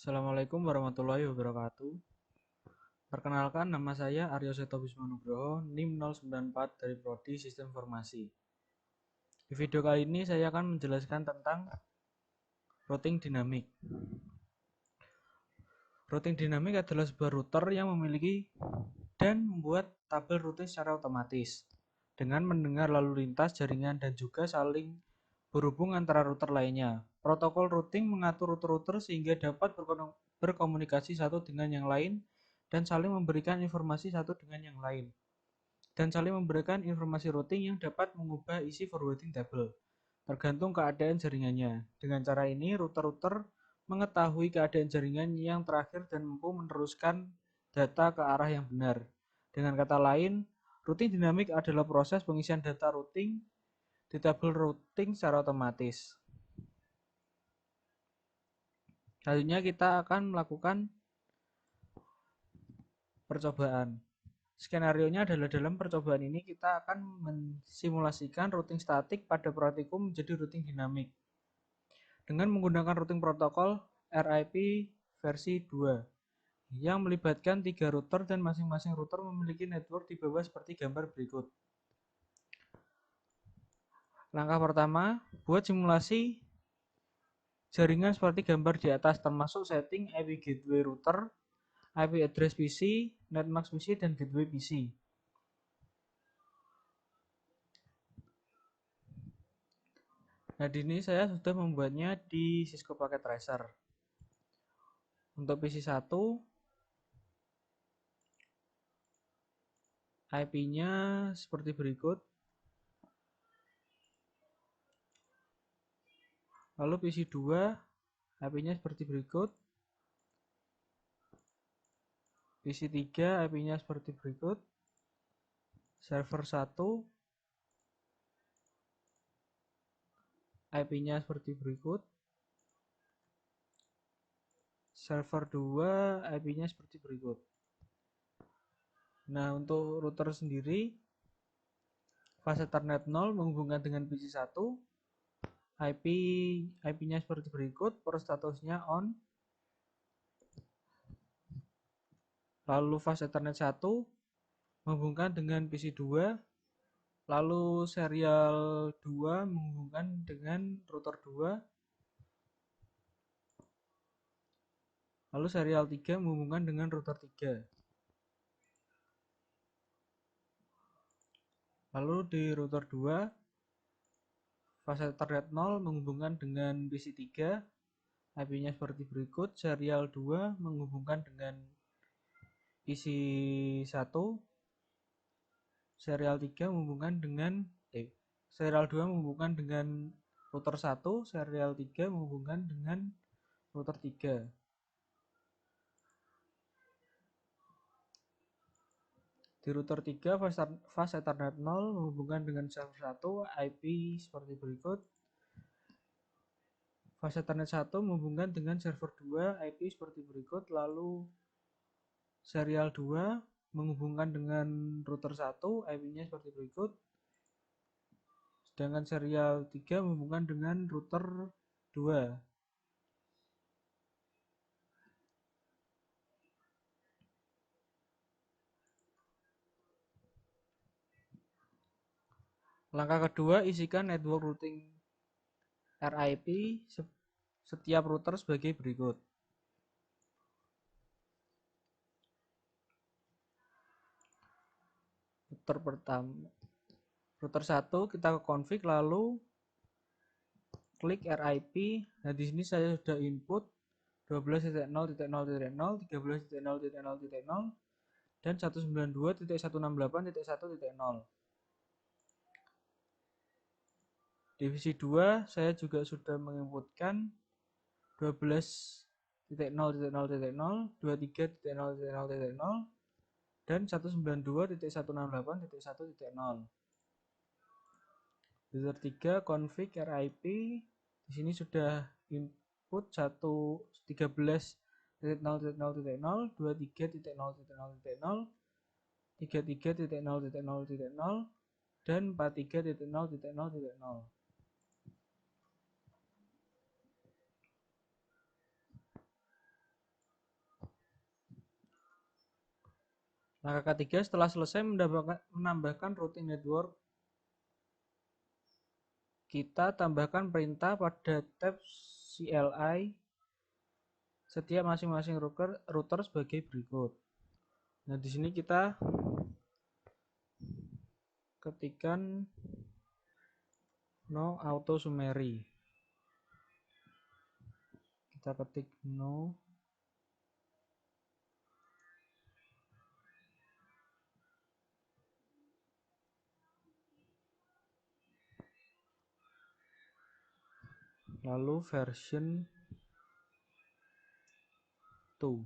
Assalamualaikum warahmatullahi wabarakatuh. Perkenalkan, nama saya Aryo Seto Bismanugroho, NIM 094 dari Prodi Sistem Informasi. Di video kali ini saya akan menjelaskan tentang routing dinamik. Routing dinamik adalah sebuah router yang memiliki dan membuat tabel routing secara otomatis dengan mendengar lalu lintas jaringan dan juga saling berhubung antara router lainnya. Protokol routing mengatur router-router sehingga dapat berkomunikasi satu dengan yang lain dan saling memberikan informasi satu dengan yang lain. Dan saling memberikan informasi routing yang dapat mengubah isi forwarding table tergantung keadaan jaringannya. Dengan cara ini, router-router mengetahui keadaan jaringan yang terakhir dan mampu meneruskan data ke arah yang benar. Dengan kata lain, routing dinamik adalah proses pengisian data routing di tabel routing secara otomatis. Selanjutnya kita akan melakukan percobaan. Skenarionya adalah dalam percobaan ini kita akan mensimulasikan routing statik pada praktikum menjadi routing dinamik dengan menggunakan routing protokol RIP versi 2 yang melibatkan 3 router dan masing-masing router memiliki network di bawah seperti gambar berikut. Langkah pertama, buat simulasi jaringan seperti gambar di atas termasuk setting IP gateway router, IP address PC, netmask PC, dan gateway PC. Nah, di sini saya sudah membuatnya di Cisco Packet Tracer. Untuk PC 1, IP-nya seperti berikut. Lalu PC 2, IP-nya seperti berikut. PC 3, IP-nya seperti berikut. Server 1, IP-nya seperti berikut. Server 2, IP-nya seperti berikut. Nah, untuk router sendiri, fase Ethernet 0 menghubungkan dengan PC 1. IP-nya seperti berikut, port statusnya on. Lalu fase Ethernet 1 menghubungkan dengan PC 2. Lalu serial 2 menghubungkan dengan router 2. Lalu serial 3 menghubungkan dengan router 3. Lalu di router 2, fase Ethernet 0 menghubungkan dengan PC 3. IP-nya seperti berikut, serial 2 menghubungkan dengan PC 1. Serial 3 menghubungkan dengan serial 2 menghubungkan dengan router 1, serial 3 menghubungkan dengan router 3. Di router 3, fase Ethernet 0 menghubungkan dengan server 1, IP seperti berikut. Fase Ethernet 1 menghubungkan dengan server 2, IP seperti berikut. Lalu serial 2 menghubungkan dengan router 1, IP-nya seperti berikut. Sedangkan serial 3 menghubungkan dengan router 2. Langkah kedua, isikan network routing RIP setiap router sebagai berikut. Router pertama, router 1 kita ke config lalu klik RIP. Nah, di sini saya sudah input 12.0.0.0, 13.0.0.0 dan 192.168.1.0. Divisi 2 saya juga sudah menginputkan 12.0.0.0, 23.0.0.0 dan 192.168.1.0. User 3 config RIP. Di sini sudah input 13.0.0.0, 23.0.0.0, 33.0.0.0 dan 43.0.0.0. Langkah ketiga, setelah selesai menambahkan routing network, kita tambahkan perintah pada tab CLI setiap masing-masing router sebagai berikut. Nah, di sini kita ketikkan no auto summary. Kita ketik no, lalu version 2.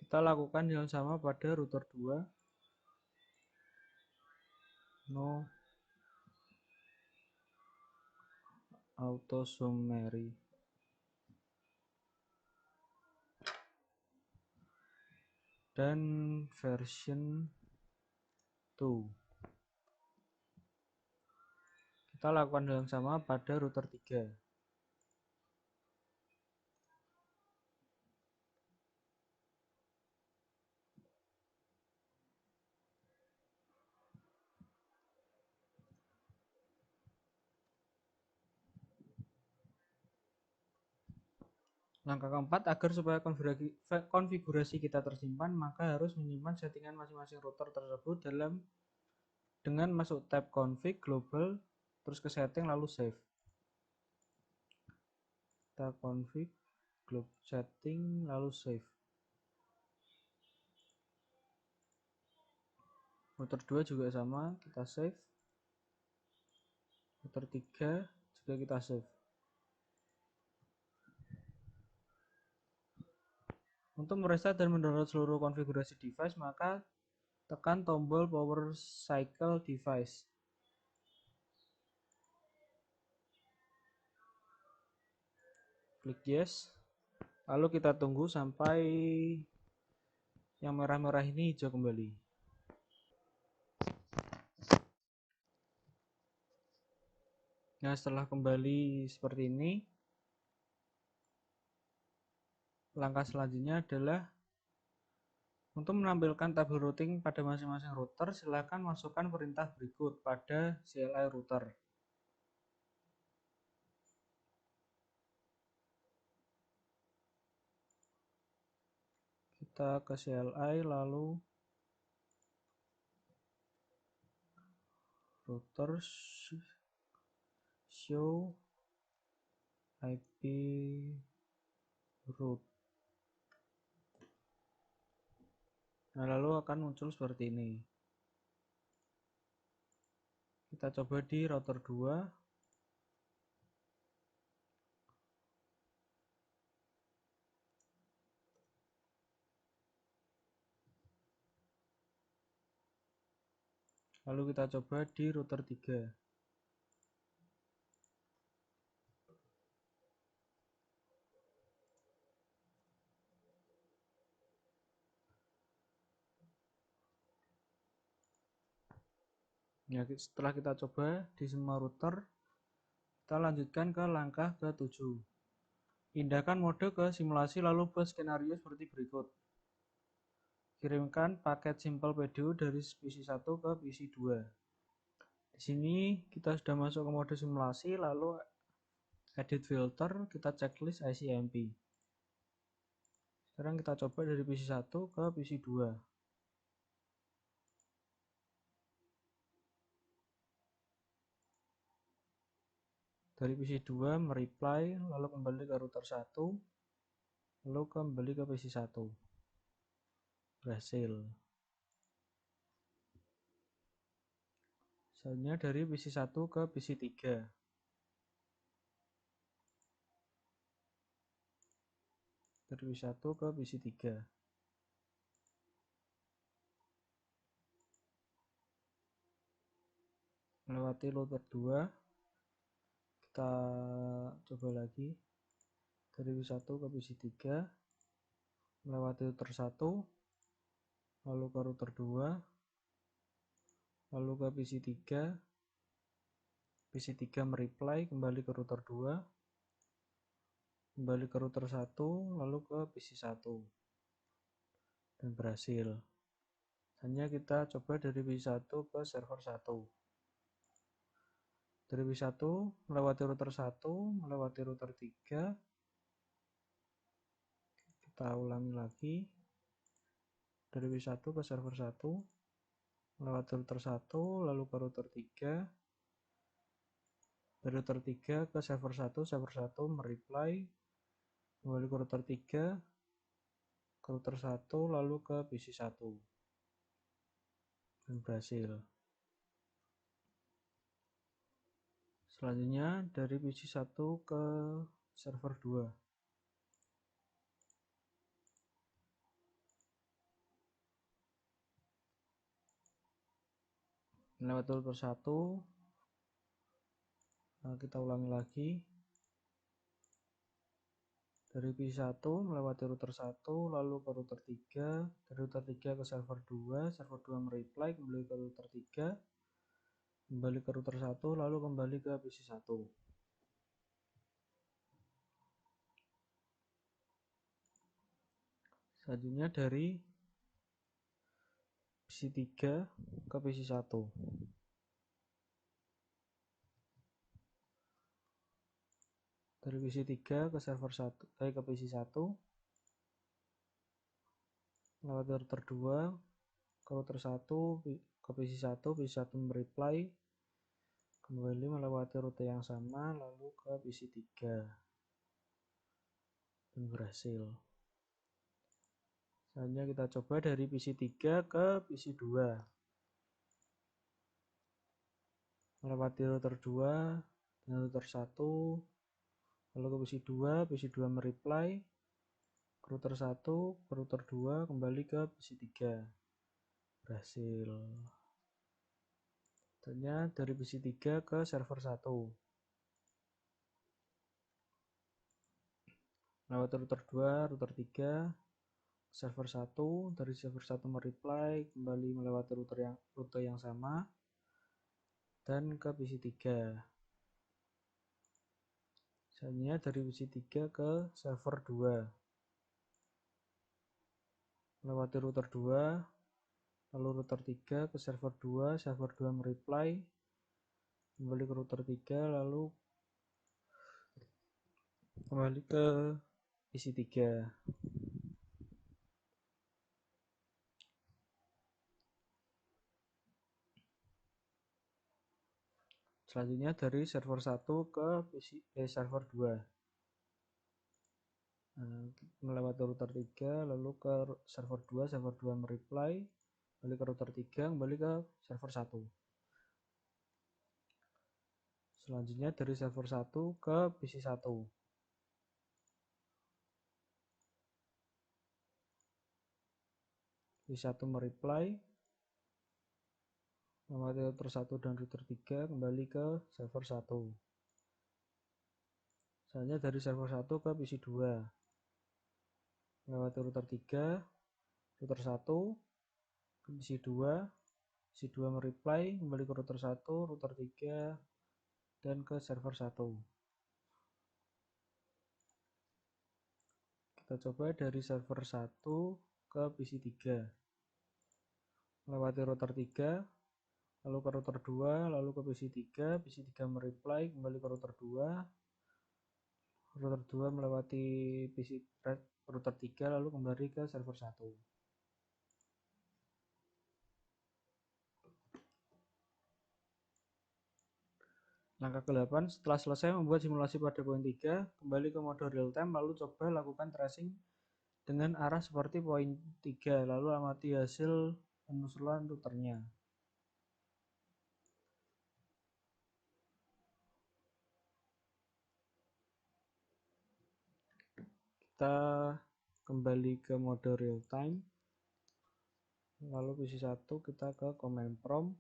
Kita lakukan yang sama pada router 2. No auto summary. Dan version 2. Kita lakukan hal yang sama pada router 3. Langkah keempat, agar supaya konfigurasi kita tersimpan, maka harus menyimpan settingan masing-masing router tersebut dengan masuk tab config global, terus ke setting, lalu save. Kita config global setting, lalu save. Router 2 juga sama, kita save. Router 3 juga kita save. Untuk mereset dan mendownload seluruh konfigurasi device, maka tekan tombol power cycle device. Klik yes. Lalu kita tunggu sampai yang merah-merah ini hijau kembali. Nah, setelah kembali seperti ini, langkah selanjutnya adalah untuk menampilkan tabel routing pada masing-masing router, silakan masukkan perintah berikut pada CLI router. Kita ke CLI, lalu router show IP route. Nah, lalu akan muncul seperti ini. Kita coba di router 2. Lalu kita coba di router 3. Ya, setelah kita coba di semua router, kita lanjutkan ke langkah ke-7. Pindahkan mode ke simulasi lalu buat skenario seperti berikut. Kirimkan paket simple PDU dari PC1 ke PC2. Di sini kita sudah masuk ke mode simulasi, lalu edit filter, kita checklist ICMP. Sekarang kita coba dari PC1 ke PC2. Dari PC2 mereply, lalu kembali ke router 1, lalu kembali ke PC1. Berhasil. Selanjutnya dari PC1 ke PC3. Dari PC1 ke PC3. Melewati router 2. Kita coba lagi. Dari PC1 ke PC3. Melewati router 1. Lalu ke router 2. Lalu ke PC3. PC3 mereply kembali ke router 2. kembali ke router 1, lalu ke PC 1, dan berhasil. Hanya kita coba dari PC 1 ke server 1. Dari PC 1 melewati router 1, melewati router 3. Kita ulangi lagi. Dari PC 1 ke server 1, melewati router 1, lalu ke router 3. Dari router 3 ke server 1 mereply, kembali ke router 3, ke router 1, lalu ke PC 1, dan berhasil. Selanjutnya dari PC 1 ke server 2. Melewati router 1, kita ulangi lagi. Dari PC 1 melewati router 1, lalu ke router 3, dari router 3 ke server 2 mereply, kembali ke router 3, kembali ke router 1, lalu kembali ke PC 1. Selanjutnya dari PC 3 ke PC 1. Dari PC 3 ke server 1, ke PC 1, lewat router 2, ke router 1, ke PC 1, PC 1 mereply, kembali melewati rute yang sama, lalu ke PC 3, dan berhasil. Selanjutnya kita coba dari PC 3 ke PC 2. Melewati router 2 dan router 1, lalu ke PC 2 mereply, ke router 1, ke router 2, kembali ke PC 3. Berhasil. Selanjutnya dari PC 3 ke server 1. Lewat router 2, router 3, server 1, dari server 1 mereply, kembali melewati rute yang sama, dan ke PC 3. Selanjutnya dari PC 3 ke server 2. Melewati router 2, lalu router 3 ke server 2 mereply, kembali ke router 3, lalu kembali ke PC 3. Selanjutnya dari server 1 ke server 2. Melewati router 3, lalu ke server 2 mereply, kembali ke router 3, kembali ke server 1. Selanjutnya dari server 1 ke PC 1. PC 1 mereply, melewati router 1 dan router 3, kembali ke server 1. Selanjutnya dari server 1 ke PC 2. Melewati router 3, router 1, ke PC 2, PC 2 mereply, kembali ke router 1, router 3, dan ke server 1. Kita coba dari server 1 ke PC 3. Melewati router 3, lalu ke router 2, lalu ke PC 3, PC 3 mereply, kembali ke router 2, router 2 melewati router 3, lalu kembali ke server 1. Langkah ke-8, setelah selesai membuat simulasi pada poin 3, kembali ke mode real time, lalu coba lakukan tracing dengan arah seperti poin 3, lalu amati hasil penelusuran routernya. Kita kembali ke mode real time, lalu PC 1 kita ke command prompt,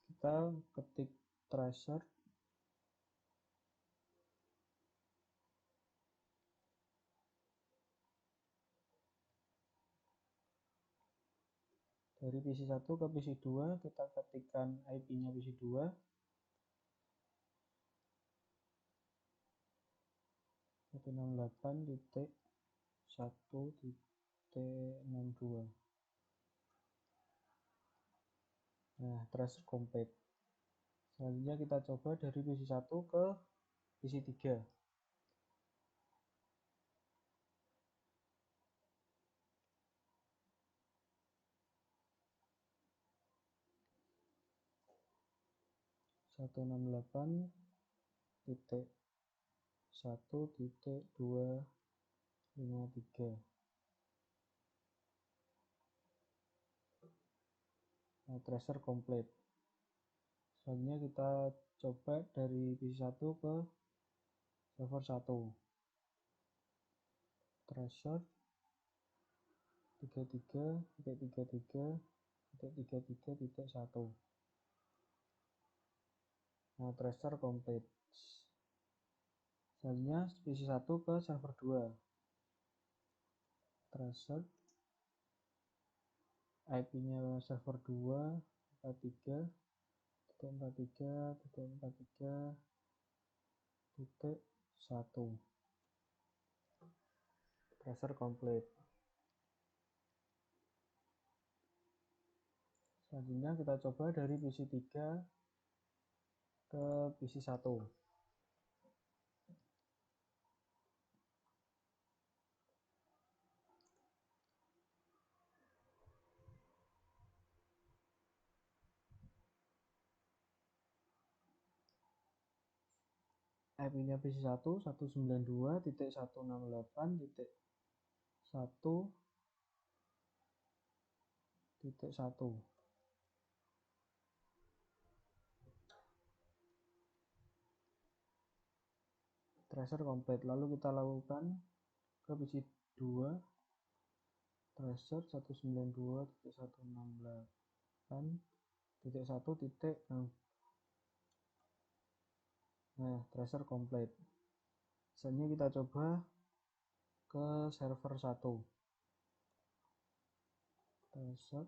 kita ketik tracer, Dari PC1 ke PC2 kita ketikkan IP-nya PC2. 168.1.62. Nah, tracer complete. Selanjutnya kita coba dari PC1 ke PC3. 168.1.253. Nah, tracer complete. Selanjutnya kita coba dari PC1 ke server 1. Tracer 33.33.33.1. Nah, tracer complete. Selanjutnya PC1 ke server 2. Tracer IP-nya server 2 43.43.43.1. Tracer complete. Selanjutnya kita coba dari PC3 ke PC1. IP-nya PC1 192.168.1.1. Tracer complete. Lalu kita lakukan ke PC2. Tracer 192.168.1. Nah, tracer complete. Selanjutnya kita coba ke server 1. Tracer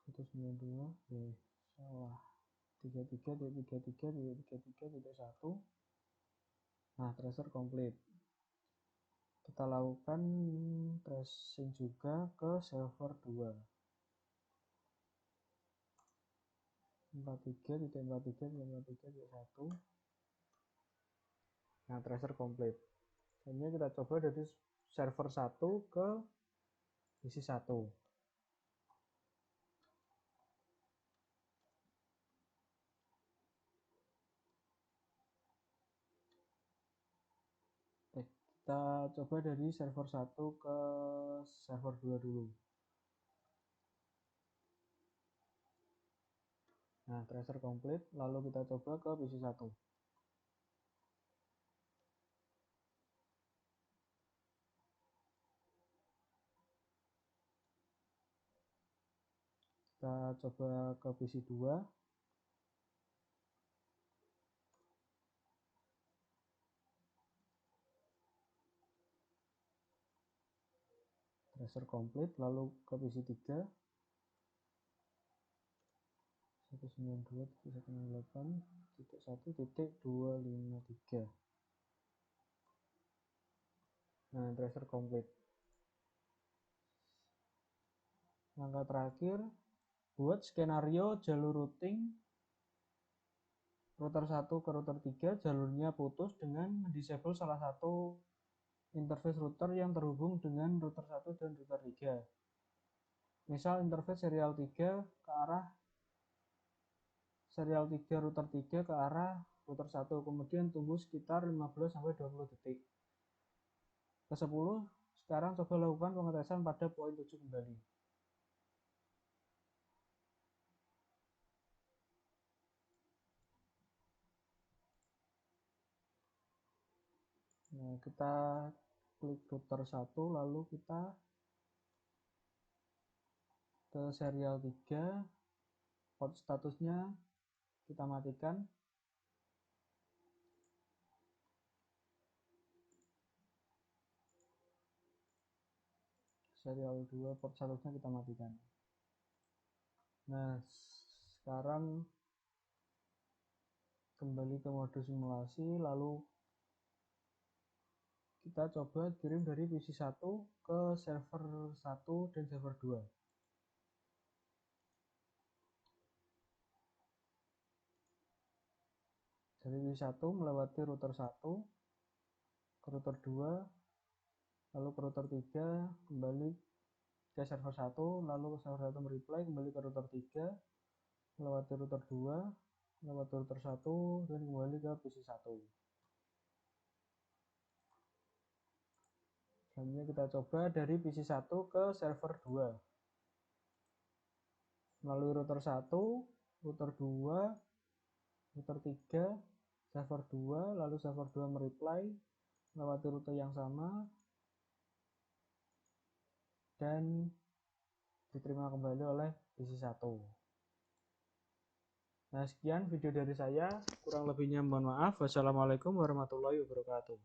192 salah 33.33.33.1. Nah, tracer complete. Kita lakukan tracing juga ke server 2. 43.43.43.1. Nah, tracer complete. Selanjutnya kita coba dari server 1 ke PC1. Kita coba dari server 1 ke server 2 dulu. Nah, tracer complete. Lalu kita coba ke PC1. Kita coba ke PC2. Tracer complete. Lalu ke PC3. 192.168.1.253. Nah, tracer complete. Langkah terakhir, buat skenario jalur routing router 1 ke router 3 jalurnya putus dengan disable salah satu interface router yang terhubung dengan router 1 dan router 3. Misal interface serial 3 ke arah serial 3 router 3 ke arah router 1, kemudian tunggu sekitar 15-20 detik. Ke 10, sekarang coba lakukan pengetesan pada poin 7 kembali. Nah, kita klik router 1, lalu kita ke serial 3, port statusnya kita matikan. Serial 2 port statusnya kita matikan. Nah, sekarang kembali ke mode simulasi, lalu kita coba kirim dari PC1 ke server 1 dan server 2. Dari PC1 melewati router 1 ke router 2, lalu ke router 3, kembali ke server 1, lalu ke server 1 mereply, kembali ke router 3, melewati router 2, melewati router 1, dan kembali ke PC1. Selanjutnya kita coba dari PC1 ke server 2. Melalui router 1, router 2, router 3, server 2, lalu server 2 mereply, melewati rute yang sama, dan diterima kembali oleh PC1. Nah, sekian video dari saya. Kurang lebihnya mohon maaf. Wassalamualaikum warahmatullahi wabarakatuh.